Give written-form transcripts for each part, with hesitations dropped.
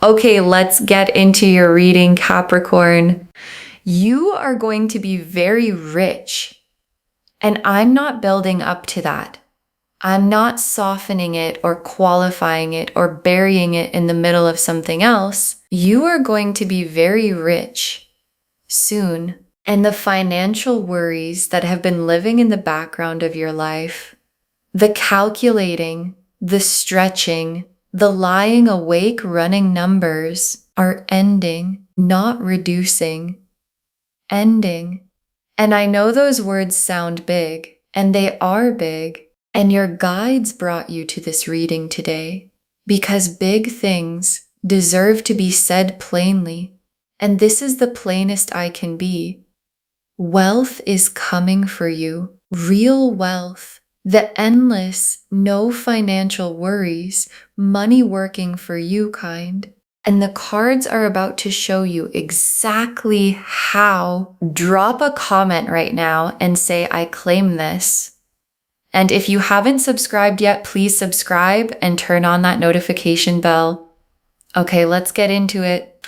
Okay, let's get into your reading, Capricorn. You are going to be very rich, and I'm not building up to that. I'm not softening it or qualifying it or burying it in the middle of something else. You are going to be very rich soon. And the financial worries that have been living in the background of your life, the calculating, the stretching, the lying awake running numbers are ending, not reducing, ending. And I know those words sound big, and they are big. And your guides brought you to this reading today because big things deserve to be said plainly. And this is the plainest I can be. Wealth is coming for you. Real wealth. The endless, no financial worries, money working for you kind. And the cards are about to show you exactly how. Drop a comment right now and say, I claim this. And if you haven't subscribed yet, please subscribe and turn on that notification bell. Okay, let's get into it.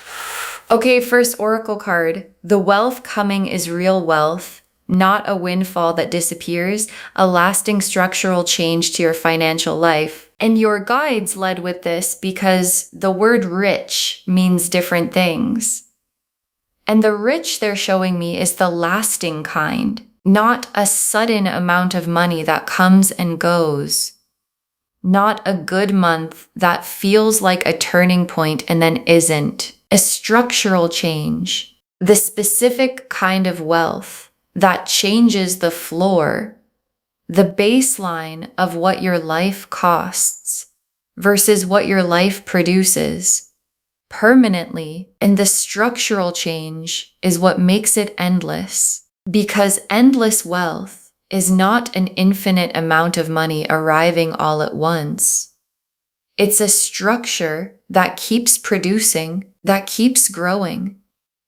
Okay, first oracle card. The wealth coming is real wealth, not a windfall that disappears, a lasting structural change to your financial life. And your guides led with this because the word rich means different things. And the rich they're showing me is the lasting kind. Not a sudden amount of money that comes and goes. Not a good month that feels like a turning point and then isn't. A structural change. The specific kind of wealth that changes the floor, the baseline of what your life costs versus what your life produces permanently. And the structural change is what makes it endless. Because endless wealth is not an infinite amount of money arriving all at once. It's a structure that keeps producing, that keeps growing,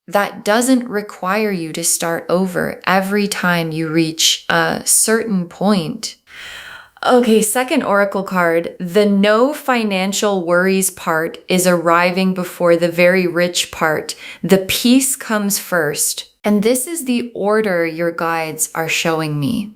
that doesn't require you to start over every time you reach a certain point. Okay, second oracle card. The no financial worries part is arriving before the very rich part. The peace comes first. And this is the order your guides are showing me.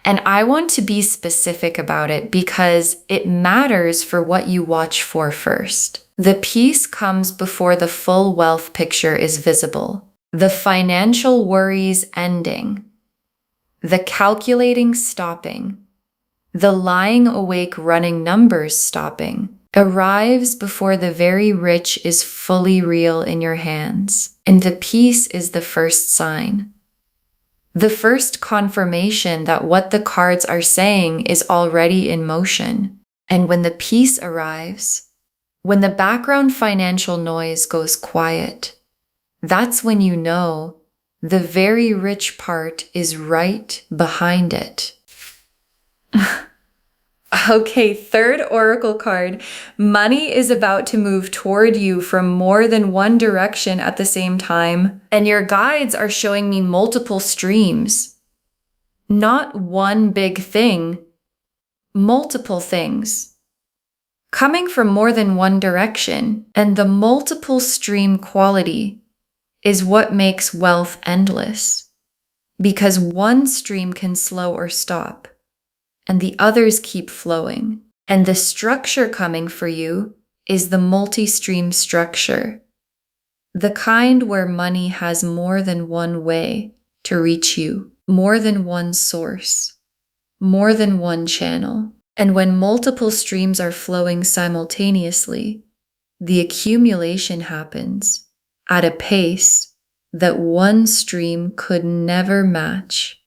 And I want to be specific about it because it matters for what you watch for first. The peace comes before the full wealth picture is visible. The financial worries ending. The calculating stopping. The lying awake running numbers stopping. Arrives before the very rich is fully real in your hands. And the peace is the first sign. The first confirmation that what the cards are saying is already in motion. And when the peace arrives, when the background financial noise goes quiet, that's when you know the very rich part is right behind it. Okay, third oracle card. Money is about to move toward you from more than one direction at the same time. And your guides are showing me multiple streams. Not one big thing, multiple things. Coming from more than one direction. And the multiple stream quality is what makes wealth endless. Because one stream can slow or stop. And the others keep flowing. And the structure coming for you is the multi-stream structure. The kind where money has more than one way to reach you, more than one source, more than one channel. And when multiple streams are flowing simultaneously, the accumulation happens at a pace that one stream could never match.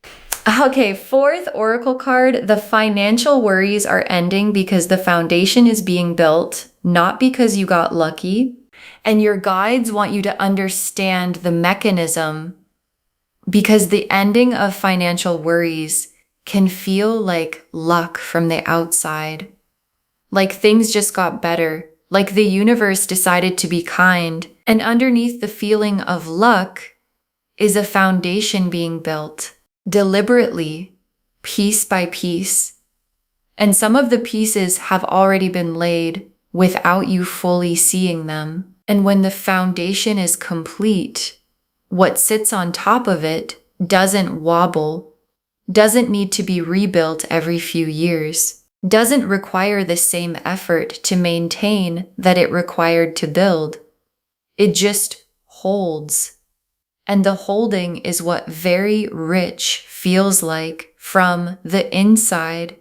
Okay, fourth oracle card. The financial worries are ending because the foundation is being built, not because you got lucky. And your guides want you to understand the mechanism because the ending of financial worries can feel like luck from the outside. Like things just got better, like the universe decided to be kind. And underneath the feeling of luck is a foundation being built. Deliberately, piece by piece. And some of the pieces have already been laid without you fully seeing them. And when the foundation is complete, what sits on top of it doesn't wobble, doesn't need to be rebuilt every few years, doesn't require the same effort to maintain that it required to build. It just holds. And the holding is what very rich feels like from the inside.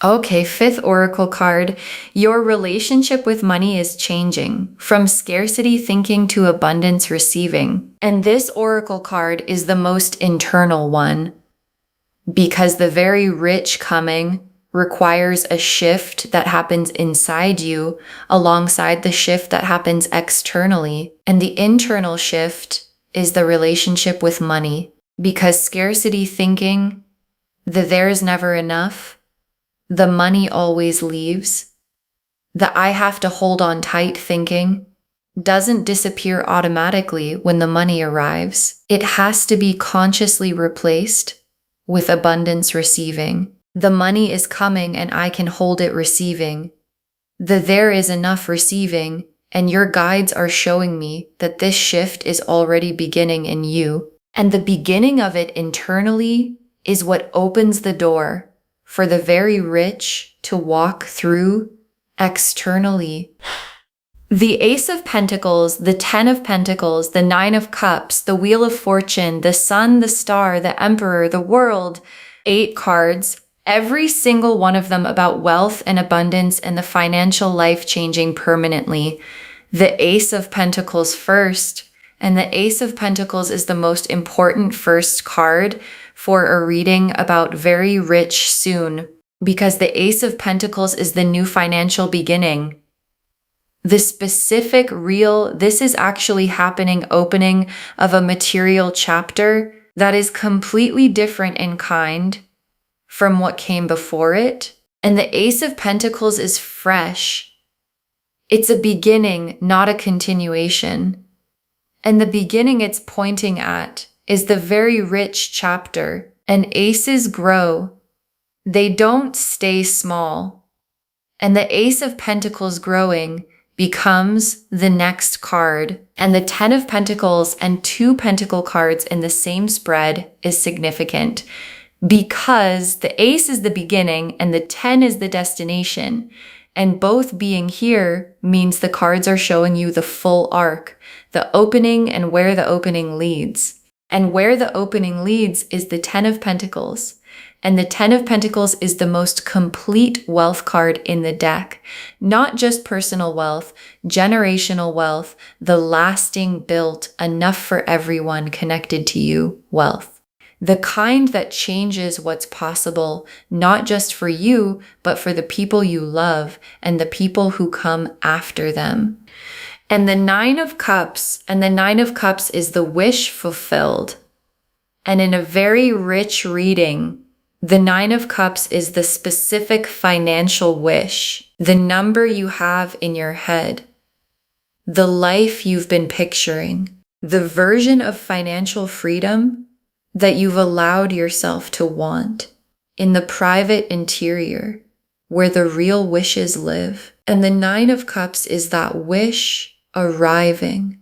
Okay, fifth oracle card. Your relationship with money is changing from scarcity thinking to abundance receiving. And this oracle card is the most internal one because the very rich coming requires a shift that happens inside you alongside the shift that happens externally. And the internal shift is the relationship with money, because scarcity thinking, the there is never enough, the money always leaves, the I have to hold on tight thinking doesn't disappear automatically when the money arrives. It has to be consciously replaced with abundance receiving. The money is coming and I can hold it receiving. The there is enough receiving, and your guides are showing me that this shift is already beginning in you. And the beginning of it internally is what opens the door for the very rich to walk through externally. The Ace of Pentacles, the Ten of Pentacles, the Nine of Cups, the Wheel of Fortune, the Sun, the Star, the Emperor, the World, 8 cards, every single one of them about wealth and abundance and the financial life changing permanently. The Ace of Pentacles first, and the Ace of Pentacles is the most important first card for a reading about very rich soon, because the Ace of Pentacles is the new financial beginning. The specific this is actually happening, opening of a material chapter that is completely different in kind from what came before it. And the Ace of Pentacles is fresh. It's a beginning, not a continuation. And the beginning it's pointing at is the very rich chapter. And aces grow. They don't stay small. And the Ace of Pentacles growing becomes the next card. And the Ten of Pentacles and 2 Pentacle cards in the same spread is significant, because the Ace is the beginning and the 10 is the destination. And both being here means the cards are showing you the full arc, the opening and where the opening leads. And where the opening leads is the 10 of Pentacles. And the 10 of Pentacles is the most complete wealth card in the deck. Not just personal wealth, generational wealth, the lasting built, enough for everyone connected to you wealth. The kind that changes what's possible, not just for you, but for the people you love and the people who come after them. And the Nine of Cups, and the Nine of Cups is the wish fulfilled. And in a very rich reading, the Nine of Cups is the specific financial wish, the number you have in your head, the life you've been picturing, the version of financial freedom that you've allowed yourself to want in the private interior where the real wishes live. And the Nine of Cups is that wish arriving,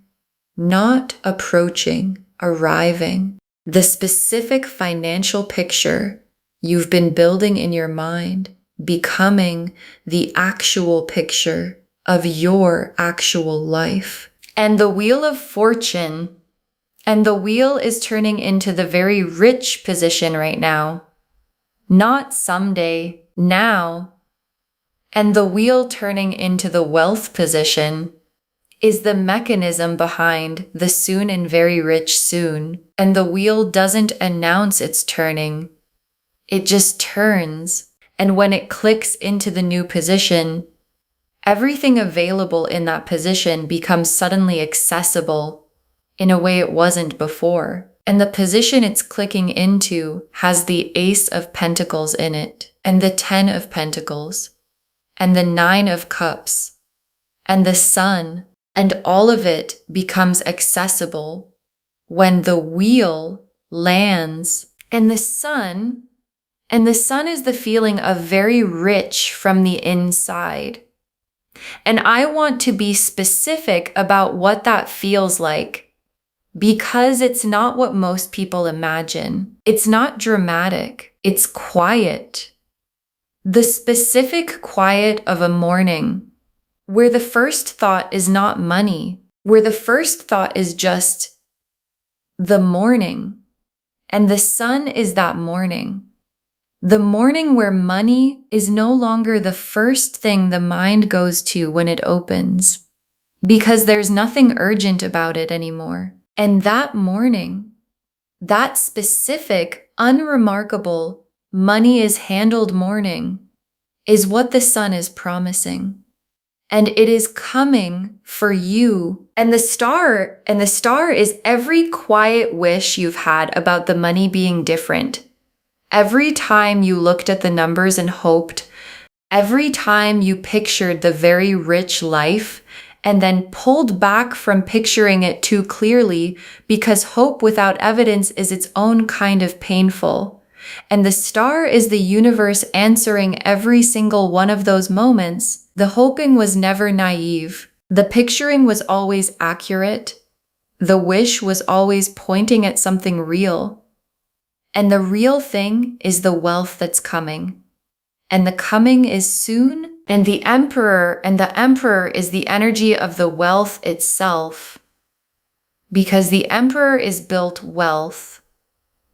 not approaching, arriving. The specific financial picture you've been building in your mind becoming the actual picture of your actual life. And the Wheel of Fortune, and the wheel is turning into the very rich position right now. Not someday, now. And the wheel turning into the wealth position is the mechanism behind the soon and very rich soon. And the wheel doesn't announce it's turning. It just turns. And when it clicks into the new position, everything available in that position becomes suddenly accessible in a way it wasn't before. And the position it's clicking into has the Ace of Pentacles in it, and the 10 of Pentacles, and the 9 of Cups, and the Sun, and all of it becomes accessible when the wheel lands. And the Sun is the feeling of very rich from the inside. And I want to be specific about what that feels like, because it's not what most people imagine. It's not dramatic. It's quiet. The specific quiet of a morning, where the first thought is not money, where the first thought is just the morning, and the sun is that morning. The morning where money is no longer the first thing the mind goes to when it opens, because there's nothing urgent about it anymore. And that morning, that specific, unremarkable, money is handled morning is what the sun is promising. And it is coming for you. And the star is every quiet wish you've had about the money being different. Every time you looked at the numbers and hoped, every time you pictured the very rich life and then pulled back from picturing it too clearly, because hope without evidence is its own kind of painful. And the star is the universe answering every single one of those moments. The hoping was never naive. The picturing was always accurate. The wish was always pointing at something real. And the real thing is the wealth that's coming. And the coming is soon. And the emperor is the energy of the wealth itself. Because the emperor is built wealth,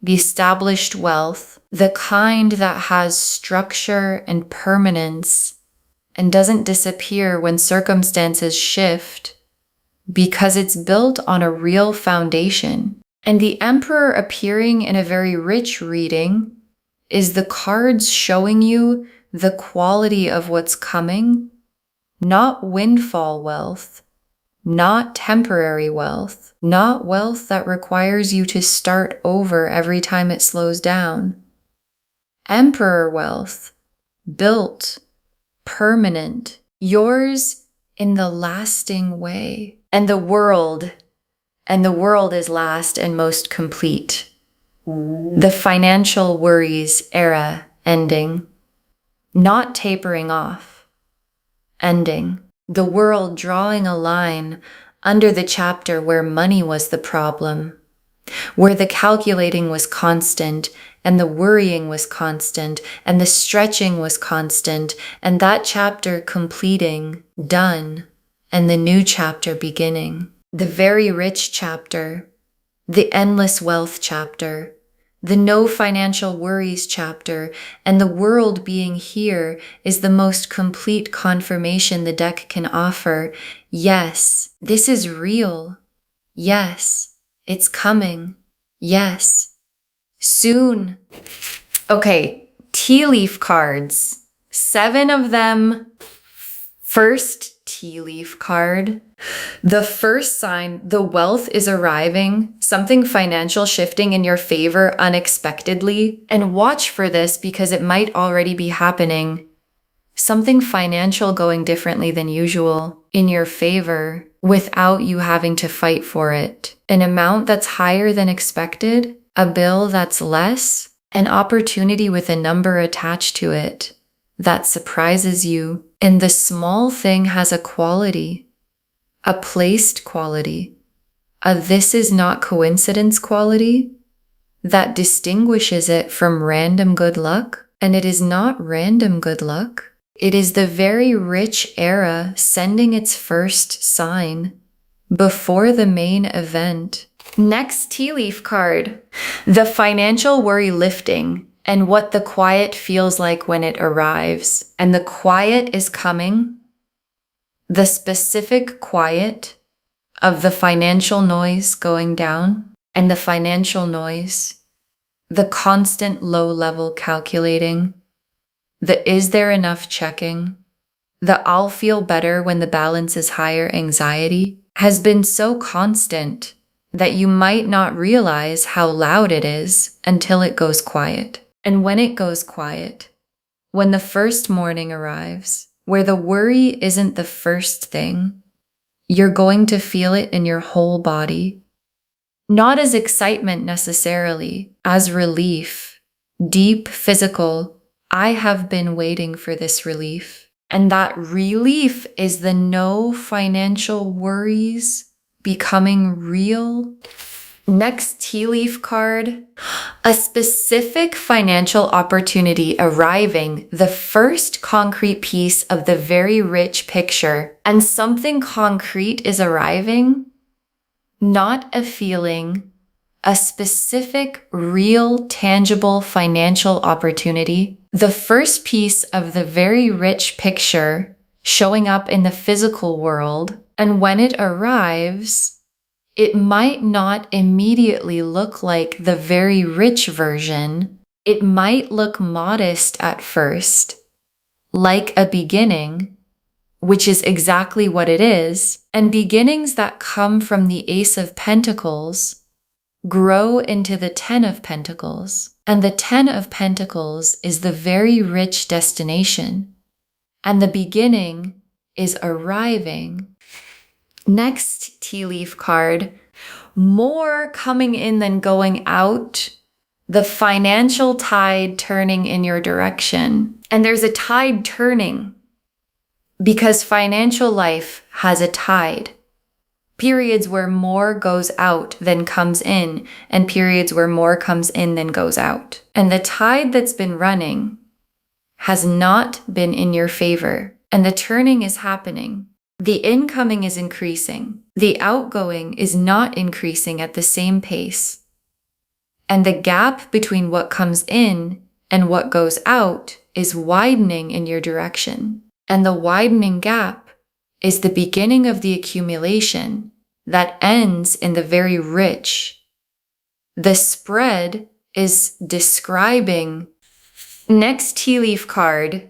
the established wealth, the kind that has structure and permanence and doesn't disappear when circumstances shift, because it's built on a real foundation. And the emperor appearing in a very rich reading is the cards showing you the quality of what's coming, not windfall wealth, not temporary wealth, not wealth that requires you to start over every time it slows down. Emperor wealth, built, permanent, yours in the lasting way. And the world is last and most complete. The financial worries era ending, not tapering off, ending. The world drawing a line under the chapter where money was the problem, where the calculating was constant and the worrying was constant and the stretching was constant, and that chapter completing, done, and the new chapter beginning. The very rich chapter, the endless wealth chapter, the no financial worries chapter, and the world being here is the most complete confirmation the deck can offer. Yes, this is real. Yes, it's coming. Yes, soon. Okay, tea leaf cards. 7 of them. First tea leaf card. The first sign, the wealth is arriving, something financial shifting in your favor unexpectedly. And watch for this because it might already be happening. Something financial going differently than usual in your favor without you having to fight for it. An amount that's higher than expected, a bill that's less, an opportunity with a number attached to it that surprises you. And the small thing has a quality, a placed quality, a this is not coincidence quality that distinguishes it from random good luck. And it is not random good luck. It is the very rich era sending its first sign before the main event. Next tea leaf card, the financial worry lifting and what the quiet feels like when it arrives. And the quiet is coming. The specific quiet of the financial noise going down, and the financial noise, the constant low-level calculating, the is there enough checking, the I'll feel better when the balance is higher anxiety has been so constant that you might not realize how loud it is until it goes quiet. And when it goes quiet, when the first morning arrives, where the worry isn't the first thing, you're going to feel it in your whole body. Not as excitement necessarily, as relief, deep physical, I have been waiting for this relief. And that relief is the no financial worries becoming real. Next tea leaf card, a specific financial opportunity arriving, the first concrete piece of the very rich picture, and something concrete is arriving, not a feeling, a specific, real, tangible financial opportunity. The first piece of the very rich picture showing up in the physical world, and when it arrives, it might not immediately look like the very rich version. It might look modest at first, like a beginning, which is exactly what it is, and beginnings that come from the Ace of Pentacles grow into the Ten of Pentacles. And the Ten of Pentacles is the very rich destination. And the beginning is arriving. Next tea leaf card, more coming in than going out. The financial tide turning in your direction. And there's a tide turning because financial life has a tide. Periods where more goes out than comes in, and periods where more comes in than goes out. And the tide that's been running has not been in your favor, and the turning is happening. The incoming is increasing. The outgoing is not increasing at the same pace. And the gap between what comes in and what goes out is widening in your direction. And the widening gap is the beginning of the accumulation that ends in the very rich. The spread is describing, next tea leaf card,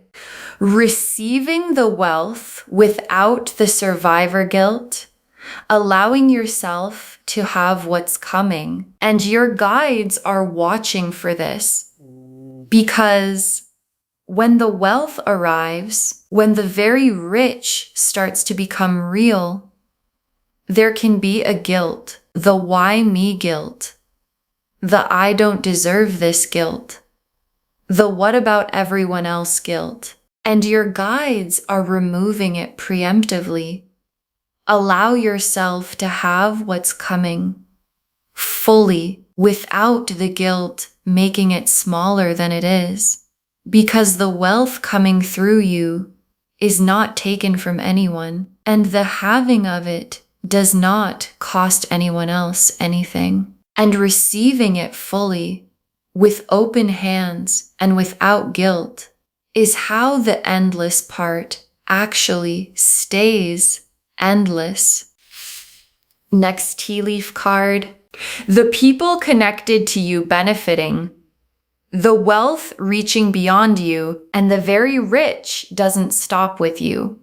receiving the wealth without the survivor guilt, allowing yourself to have what's coming. And your guides are watching for this because when the wealth arrives, when the very rich starts to become real, there can be a guilt, the why me guilt, the I don't deserve this guilt, the what about everyone else guilt. And your guides are removing it preemptively. Allow yourself to have what's coming fully without the guilt making it smaller than it is. Because the wealth coming through you is not taken from anyone, and the having of it does not cost anyone else anything. And receiving it fully, with open hands and without guilt, is how the endless part actually stays endless. Next tea leaf card, the people connected to you benefiting, the wealth reaching beyond you, and the very rich doesn't stop with you.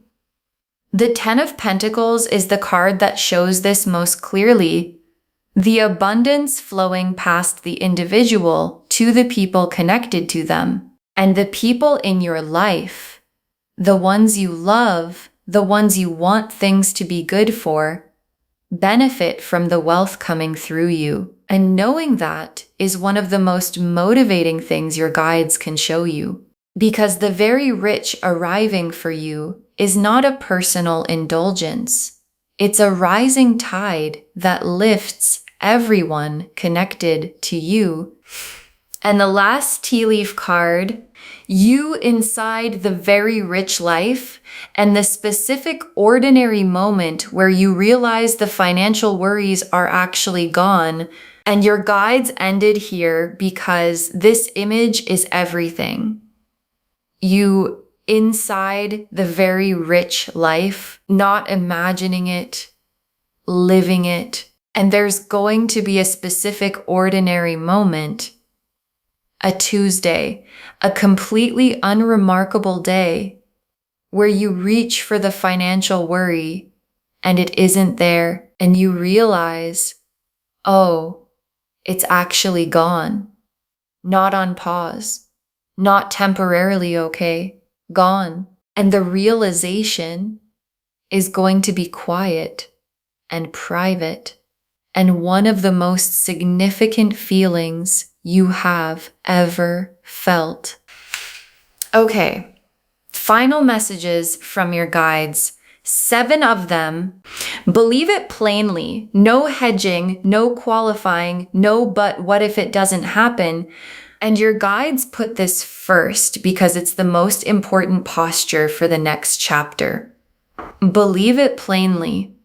The Ten of Pentacles is the card that shows this most clearly. The abundance flowing past the individual to the people connected to them. And the people in your life, the ones you love, the ones you want things to be good for, benefit from the wealth coming through you. And knowing that is one of the most motivating things your guides can show you. Because the very rich arriving for you is not a personal indulgence. It's a rising tide that lifts everyone connected to you. And the last tea leaf card, you inside the very rich life and the specific ordinary moment where you realize the financial worries are actually gone. And your guides ended here because this image is everything. You inside the very rich life, not imagining it, living it. And there's going to be a specific ordinary moment, a Tuesday, a completely unremarkable day where you reach for the financial worry and it isn't there, and you realize, oh, it's actually gone. Not on pause, not temporarily okay, gone. And the realization is going to be quiet and private, and one of the most significant feelings you have ever felt. Okay, Final messages from your guides. 7 of them. Believe it plainly. No hedging, no qualifying, no but what if it doesn't happen. And your guides put this first because it's the most important posture for the next chapter. Believe it plainly,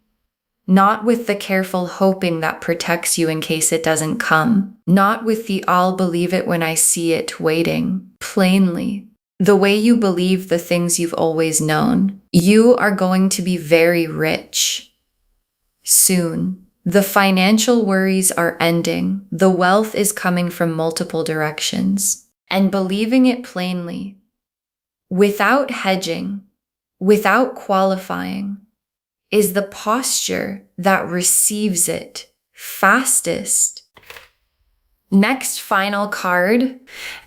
not with the careful hoping that protects you in case it doesn't come, not with the I'll believe it when I see it waiting. Plainly, the way you believe the things you've always known. You are going to be very rich soon. The financial worries are ending. The wealth is coming from multiple directions. And believing it plainly, without hedging, without qualifying, is the posture that receives it fastest. Next final card,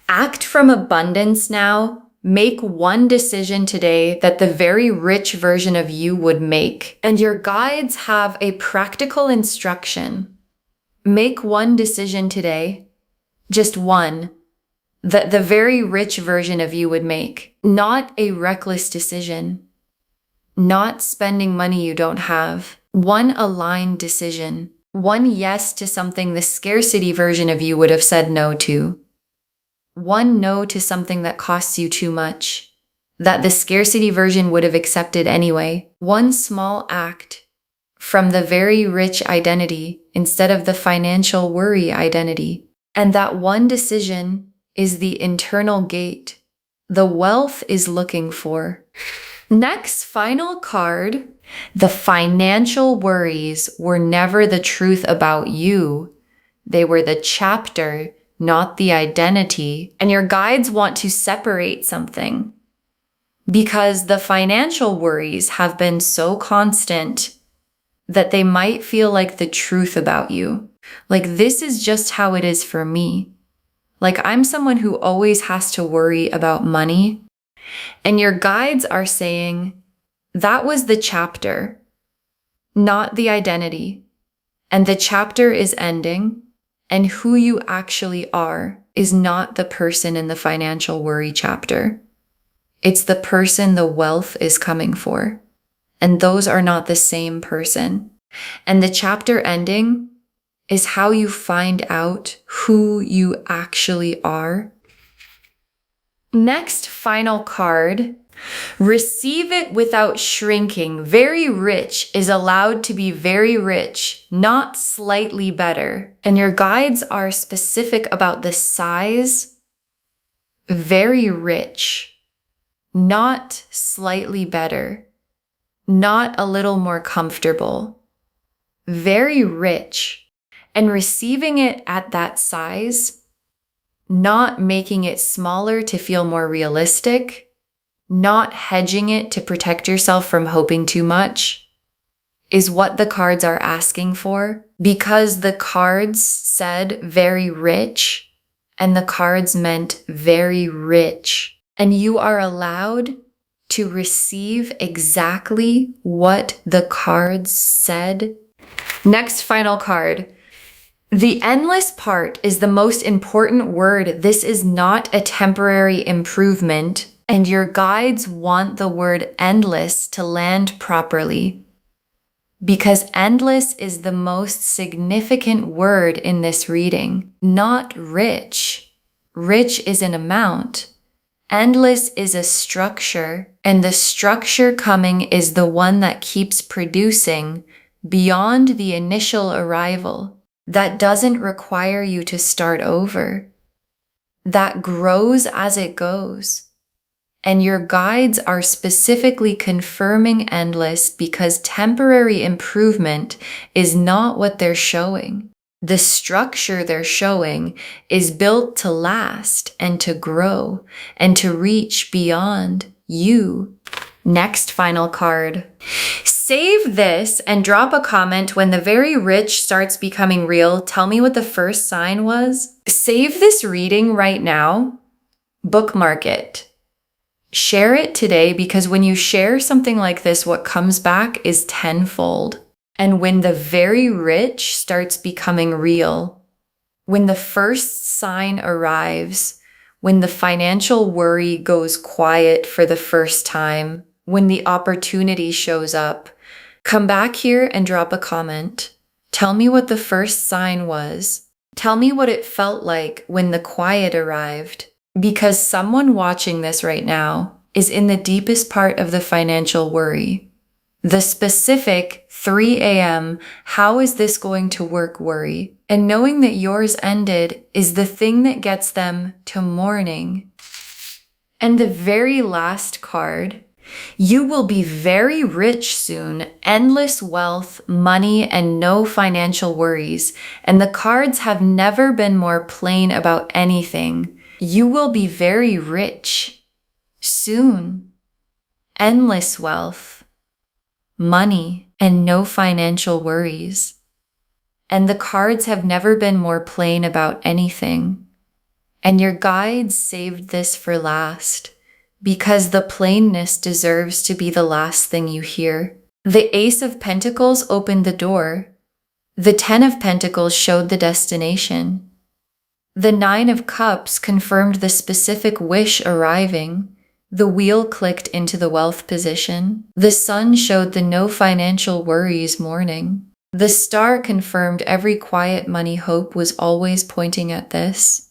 act from abundance now. Make one decision today that the very rich version of you would make. And your guides have a practical instruction. Make one decision today, just one, that the very rich version of you would make. Not a reckless decision. Not spending money you don't have. One aligned decision. One yes to something the scarcity version of you would have said no to. One no to something that costs you too much, that the scarcity version would have accepted anyway. One small act from the very rich identity instead of the financial worry identity. And that one decision is the internal gate the wealth is looking for. Next, final card. The financial worries were never the truth about you. They were the chapter, not the identity. And your guides want to separate something because the financial worries have been so constant that they might feel like the truth about you. Like, this is just how it is for me. Like, I'm someone who always has to worry about money. And your guides are saying that was the chapter, not the identity. And the chapter is ending. And who you actually are is not the person in the financial worry chapter. It's the person the wealth is coming for. And those are not the same person. And the chapter ending is how you find out who you actually are. Next, final card. Receive it without shrinking. Very rich is allowed to be very rich, not slightly better. And your guides are specific about the size. Very rich, not slightly better, not a little more comfortable. Very rich. And receiving it at that size, not making it smaller to feel more realistic, not hedging it to protect yourself from hoping too much, is what the cards are asking for. Because the cards said very rich, and the cards meant very rich. And you are allowed to receive exactly what the cards said. Next final card. The endless part is the most important word. This is not a temporary improvement. And your guides want the word endless to land properly. Because endless is the most significant word in this reading, not rich. Rich is an amount. Endless is a structure, and the structure coming is the one that keeps producing beyond the initial arrival. That doesn't require you to start over. That grows as it goes. And your guides are specifically confirming endless because temporary improvement is not what they're showing. The structure they're showing is built to last and to grow and to reach beyond you. Next final card. Save this and drop a comment when the very rich starts becoming real. Tell me what the first sign was. Save this reading right now. Bookmark it. Share it today, because when you share something like this, what comes back is tenfold. And when the very rich starts becoming real, when the first sign arrives, when the financial worry goes quiet for the first time, when the opportunity shows up, come back here and drop a comment. Tell me what the first sign was. Tell me what it felt like when the quiet arrived. Because someone watching this right now is in the deepest part of the financial worry. The specific 3 a.m., how is this going to work worry? And knowing that yours ended is the thing that gets them to mourning. And the very last card, you will be very rich soon, endless wealth, money, and no financial worries. And the cards have never been more plain about anything. You will be very rich soon, endless wealth, money, and no financial worries. And the cards have never been more plain about anything. And your guides saved this for last, because the plainness deserves to be the last thing you hear. The Ace of Pentacles opened the door. The 10 of Pentacles showed the destination. The 9 of Cups confirmed the specific wish arriving. The wheel clicked into the wealth position. The Sun showed the no financial worries morning. The Star confirmed every quiet money hope was always pointing at this.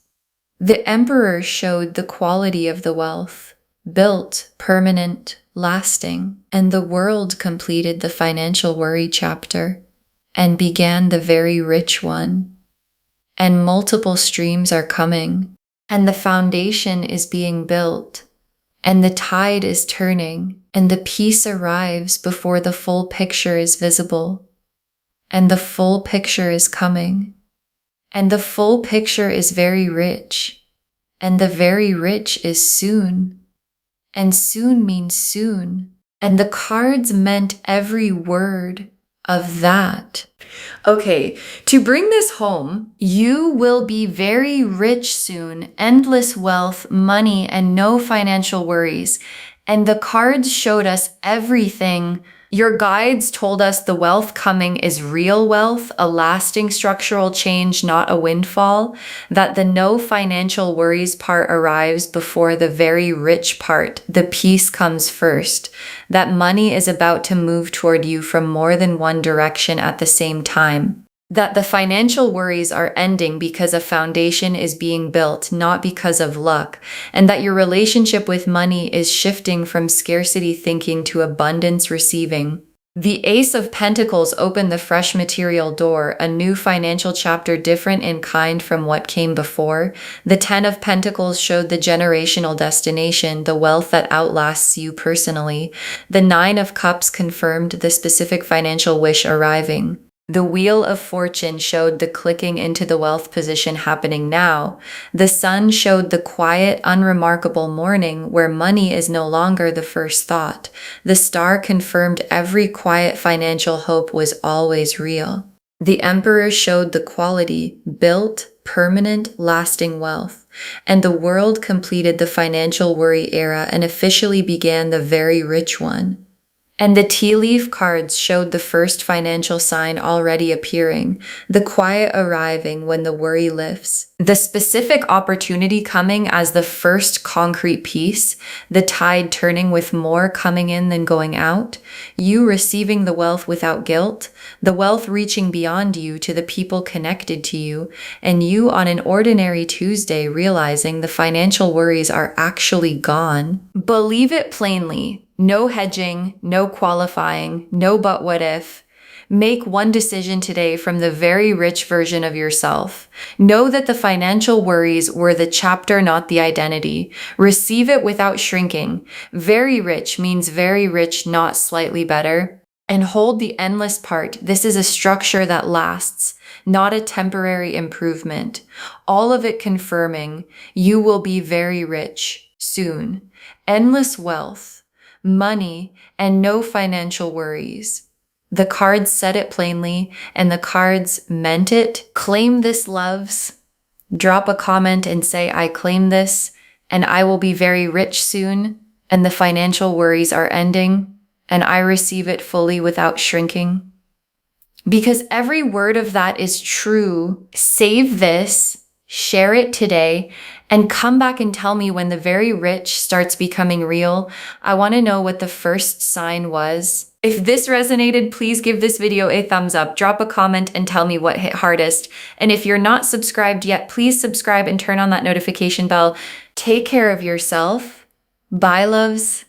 The Emperor showed the quality of the wealth, built, permanent, lasting, and the World completed the financial worry chapter and began the very rich one. And multiple streams are coming, and the foundation is being built, and the tide is turning, and the peace arrives before the full picture is visible. And the full picture is coming. And the full picture is very rich. And the very rich is soon. And soon means soon. And the cards meant every word of that. Okay, to bring this home, you will be very rich soon, endless wealth, money, and no financial worries. And the cards showed us everything. Your guides told us the wealth coming is real wealth, a lasting structural change, not a windfall, that the no financial worries part arrives before the very rich part, the peace comes first, that money is about to move toward you from more than one direction at the same time. That the financial worries are ending because a foundation is being built, not because of luck, and that your relationship with money is shifting from scarcity thinking to abundance receiving. The Ace of Pentacles opened the fresh material door, a new financial chapter different in kind from what came before. The 10 of Pentacles showed the generational destination, the wealth that outlasts you personally. The 9 of Cups confirmed the specific financial wish arriving. The Wheel of Fortune showed the clicking into the wealth position happening now. The Sun showed the quiet, unremarkable morning where money is no longer the first thought. The Star confirmed every quiet financial hope was always real. The Emperor showed the quality, built, permanent, lasting wealth. And the World completed the financial worry era and officially began the very rich one. And the tea leaf cards showed the first financial sign already appearing, the quiet arriving when the worry lifts, the specific opportunity coming as the first concrete piece, the tide turning with more coming in than going out, you receiving the wealth without guilt, the wealth reaching beyond you to the people connected to you, and you on an ordinary Tuesday realizing the financial worries are actually gone. Believe it plainly. No hedging, no qualifying, no but what if. Make one decision today from the very rich version of yourself. Know that the financial worries were the chapter, not the identity. Receive it without shrinking. Very rich means very rich, not slightly better. And hold the endless part. This is a structure that lasts, not a temporary improvement. All of it confirming you will be very rich soon. Endless wealth, money, and no financial worries. The cards said it plainly, and the cards meant it. Claim this, loves. Drop a comment and say, I claim this, and I will be very rich soon, and the financial worries are ending, and I receive it fully without shrinking. Because every word of that is true. Save this, share it today, And come back and tell me when the very rich starts becoming real. I want to know what the first sign was. If this resonated, please give this video a thumbs up, drop a comment, and tell me what hit hardest. And if you're not subscribed yet, please subscribe and turn on that notification bell. Take care of yourself. Bye, loves.